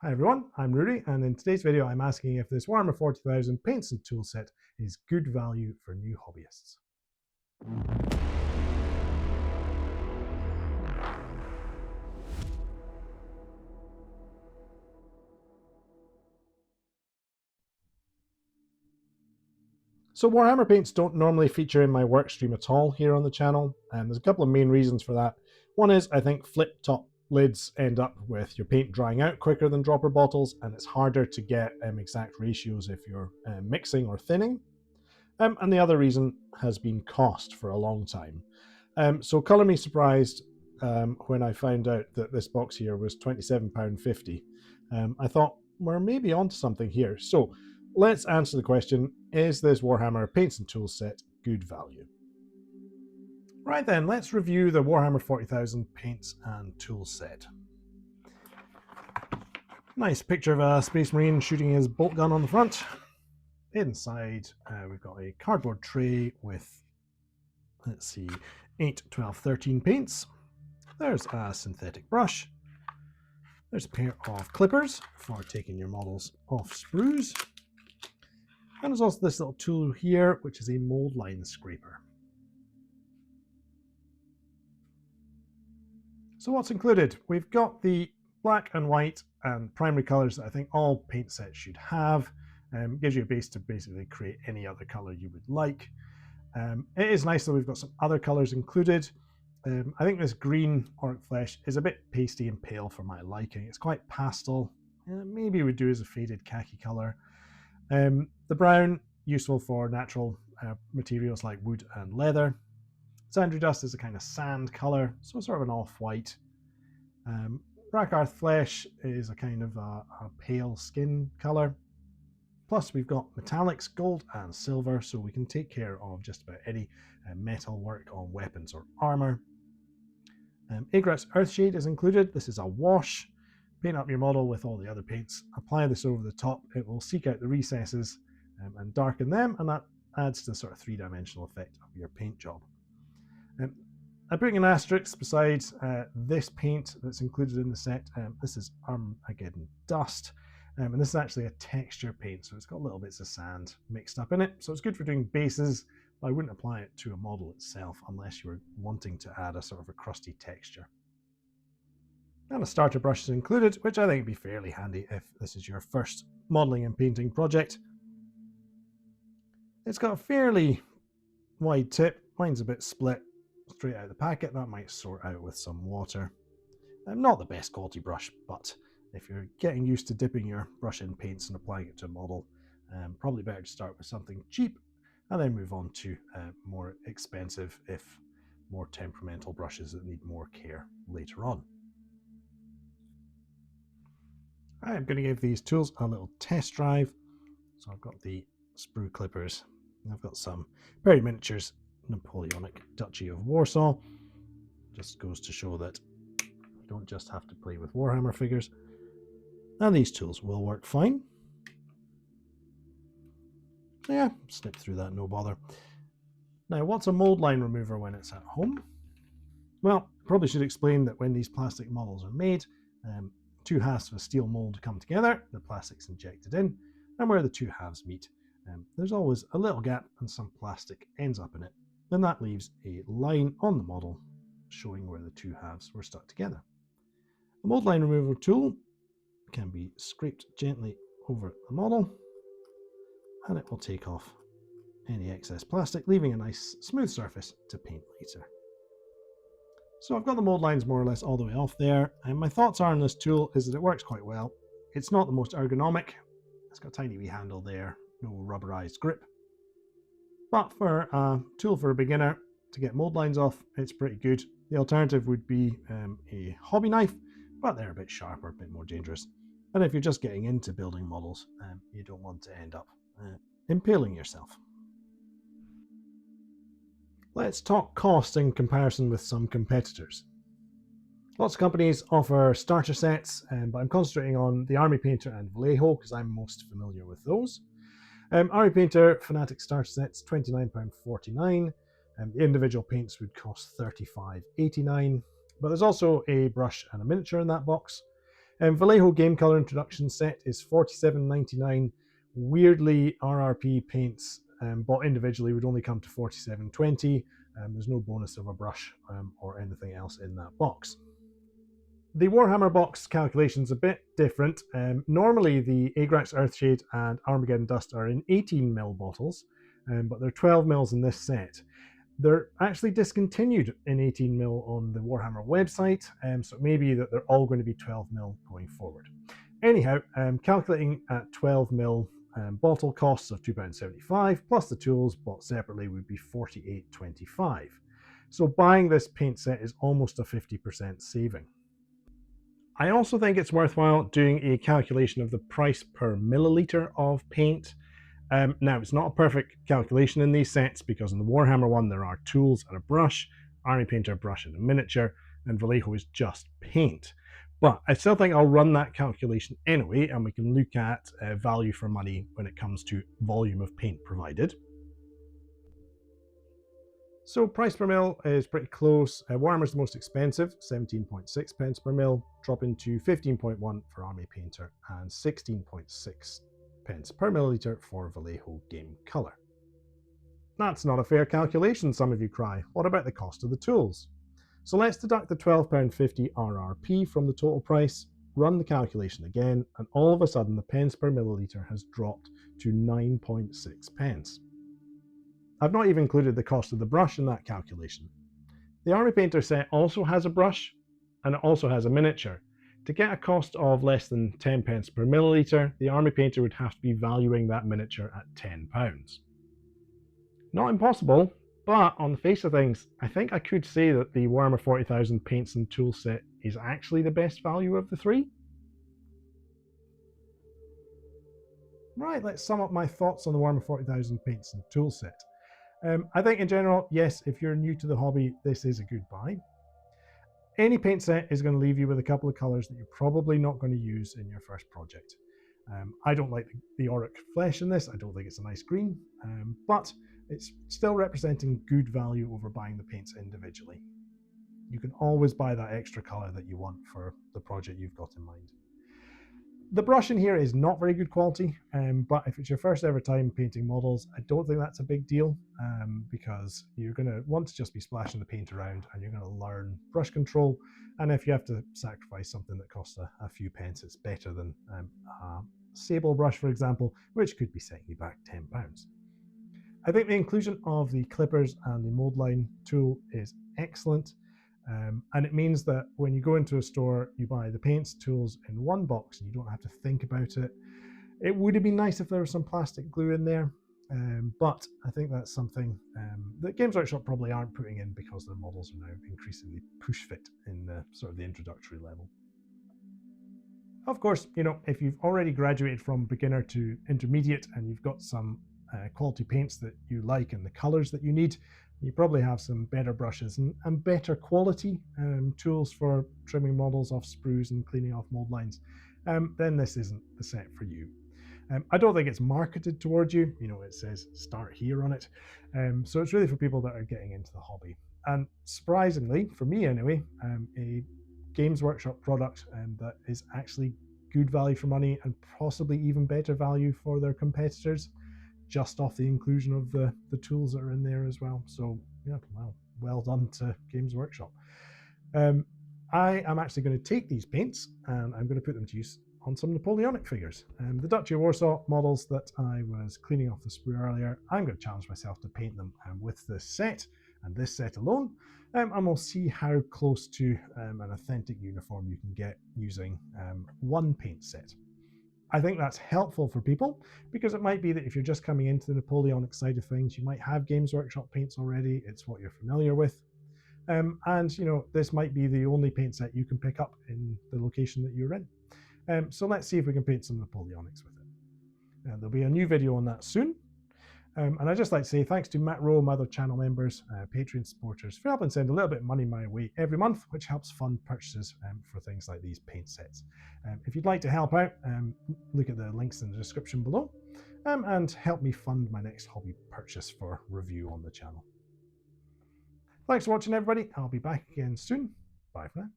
Hi everyone, I'm Rudy, and in today's video I'm asking if this Warhammer 40,000 paints and tool set is good value for new hobbyists. So Warhammer paints don't normally feature in my work stream at all here on the channel, and there's a couple of main reasons for that. One is I think flip top lids end up with your paint drying out quicker than dropper bottles, and it's harder to get exact ratios if you're mixing or thinning. And the other reason has been cost for a long time. So colour me surprised when I found out that this box here was £27.50. I thought we're maybe onto something here. So let's answer the question, is this Warhammer paints and tools set good value? Right then, let's review the Warhammer 40,000 paints and tools set. Nice picture of a Space Marine shooting his bolt gun on the front. Inside, we've got a cardboard tray with, let's see, 8, 12, 13 paints. There's a synthetic brush. There's a pair of clippers for taking your models off sprues. And there's also this little tool here, which is a mold line scraper. So what's included? We've got the black and white and primary colors that I think all paint sets should have. Gives you a base to basically create any other color you would like. It is nice that we've got some other colors included. I think this green orc flesh is a bit pasty and pale for my liking. It's quite pastel. Maybe we do as a faded khaki color. The brown, useful for natural materials like wood and leather. Sandry dust is a kind of sand color, so sort of an off-white. Rakarth flesh is a kind of a pale skin color. Plus we've got metallics, gold and silver, so we can take care of just about any metal work on weapons or armor. Agrax Earthshade is included. This is a wash. Paint up your model with all the other paints. Apply this over the top. It will seek out the recesses and darken them, and that adds to the sort of three-dimensional effect of your paint job. I bring an asterisk beside this paint that's included in the set. This is Armageddon Dust. And this is actually a texture paint, so it's got little bits of sand mixed up in it. So it's good for doing bases, but I wouldn't apply it to a model itself unless you were wanting to add a sort of a crusty texture. And a starter brush is included, which I think would be fairly handy if this is your first modeling and painting project. It's got a fairly wide tip. Mine's a bit split straight out of the packet. That might sort out with some water. Not the best quality brush, but if you're getting used to dipping your brush in paints and applying it to a model, probably better to start with something cheap and then move on to more expensive, if more temperamental brushes that need more care later on. I'm going to give these tools a little test drive. So I've got the sprue clippers. I've got some very miniatures Napoleonic Duchy of Warsaw. Just goes to show that you don't just have to play with Warhammer figures. And these tools will work fine. So yeah, snip through that, no bother. Now, what's a mold line remover when it's at home? Well, probably should explain that when these plastic models are made, two halves of a steel mold come together, the plastic's injected in, and where the two halves meet, there's always a little gap and some plastic ends up in it. Then that leaves a line on the model showing where the two halves were stuck together. A mold line remover tool can be scraped gently over the model, and it will take off any excess plastic, leaving a nice smooth surface to paint later. So I've got the mold lines more or less all the way off there, and my thoughts are on this tool is that it works quite well. It's not the most ergonomic. It's got a tiny wee handle there, no rubberized grip. But for a tool for a beginner to get mold lines off, it's pretty good. The alternative would be a hobby knife, but they're a bit sharper, a bit more dangerous. And if you're just getting into building models, you don't want to end up impaling yourself. Let's talk cost in comparison with some competitors. Lots of companies offer starter sets, but I'm concentrating on the Army Painter and Vallejo because I'm most familiar with those. Army Painter Fanatic starter sets, £29.49. The individual paints would cost £35.89. But there's also a brush and a miniature in that box. Vallejo Game Color Introduction Set is $47.99. Weirdly, RRP paints bought individually would only come to $47.20. There's no bonus of a brush or anything else in that box. The Warhammer box calculation is a bit different. Normally the Agrax Earthshade and Armageddon Dust are in 18mm bottles, but they're 12mm in this set. They're actually discontinued in 18mm on the Warhammer website, so it may be that they're all going to be 12mm going forward. Anyhow, calculating at 12mm bottle costs of £2.75 plus the tools bought separately would be $48.25. So buying this paint set is almost a 50% saving. I also think it's worthwhile doing a calculation of the price per milliliter of paint. Now, it's not a perfect calculation in these sets because in the Warhammer one there are tools and a brush, Army Painter brush and a miniature, and Vallejo is just paint. But I still think I'll run that calculation anyway, and we can look at value for money when it comes to volume of paint provided. So price per mil is pretty close. Warhammer's the most expensive, 17.6 pence per mil, dropping to 15.1 for Army Painter and 16.6 pence per milliliter for Vallejo Game Color. That's not a fair calculation, some of you cry. What about the cost of the tools? So let's deduct the £12.50 RRP from the total price, run the calculation again, and all of a sudden the pence per milliliter has dropped to 9.6 pence. I've not even included the cost of the brush in that calculation. The Army Painter set also has a brush, and it also has a miniature. To get a cost of less than 10 pence per milliliter, the Army Painter would have to be valuing that miniature at £10. Not impossible, but on the face of things, I think I could say that the Warhammer 40,000 paints and tool set is actually the best value of the three. Right, let's sum up my thoughts on the Warhammer 40,000 paints and tool set. I think in general, yes, if you're new to the hobby, this is a good buy. Any paint set is going to leave you with a couple of colours that you're probably not going to use in your first project. I don't like the auric flesh in this. I don't think it's a nice green, but it's still representing good value over buying the paints individually. You can always buy that extra colour that you want for the project you've got in mind. The brush in here is not very good quality, but if it's your first ever time painting models, I don't think that's a big deal because you're going to want to just be splashing the paint around and you're going to learn brush control. And if you have to sacrifice something that costs a few pence, it's better than a sable brush, for example, which could be setting you back £10. I think the inclusion of the clippers and the mold line tool is excellent. And it means that when you go into a store, you buy the paints, tools in one box and you don't have to think about it. It would have been nice if there was some plastic glue in there, but I think that's something that Games Workshop probably aren't putting in because their models are now increasingly push fit in the sort of the introductory level. Of course, you know, if you've already graduated from beginner to intermediate and you've got some quality paints that you like and the colors that you need, you probably have some better brushes and better quality tools for trimming models off sprues and cleaning off mold lines, then this isn't the set for you. I don't think it's marketed towards you. You know, it says start here on it. So it's really for people that are getting into the hobby. And surprisingly, for me anyway, a Games Workshop product that is actually good value for money and possibly even better value for their competitors, just off the inclusion of the tools that are in there as well. So yeah, well done to Games Workshop. I am actually going to take these paints and I'm going to put them to use on some Napoleonic figures. The Duchy of Warsaw models that I was cleaning off the sprue earlier, I'm going to challenge myself to paint them with this set and this set alone, and we'll see how close to an authentic uniform you can get using one paint set. I think that's helpful for people because it might be that if you're just coming into the Napoleonic side of things, you might have Games Workshop paints already. It's what you're familiar with. And you know, this might be the only paint set you can pick up in the location that you're in. So let's see if we can paint some Napoleonics with it. There'll be a new video on that soon. And I'd just like to say thanks to Matt Rowe and my other channel members, Patreon supporters, for helping send a little bit of money my way every month, which helps fund purchases for things like these paint sets. If you'd like to help out, look at the links in the description below and help me fund my next hobby purchase for review on the channel. Thanks for watching, everybody. I'll be back again soon. Bye for now.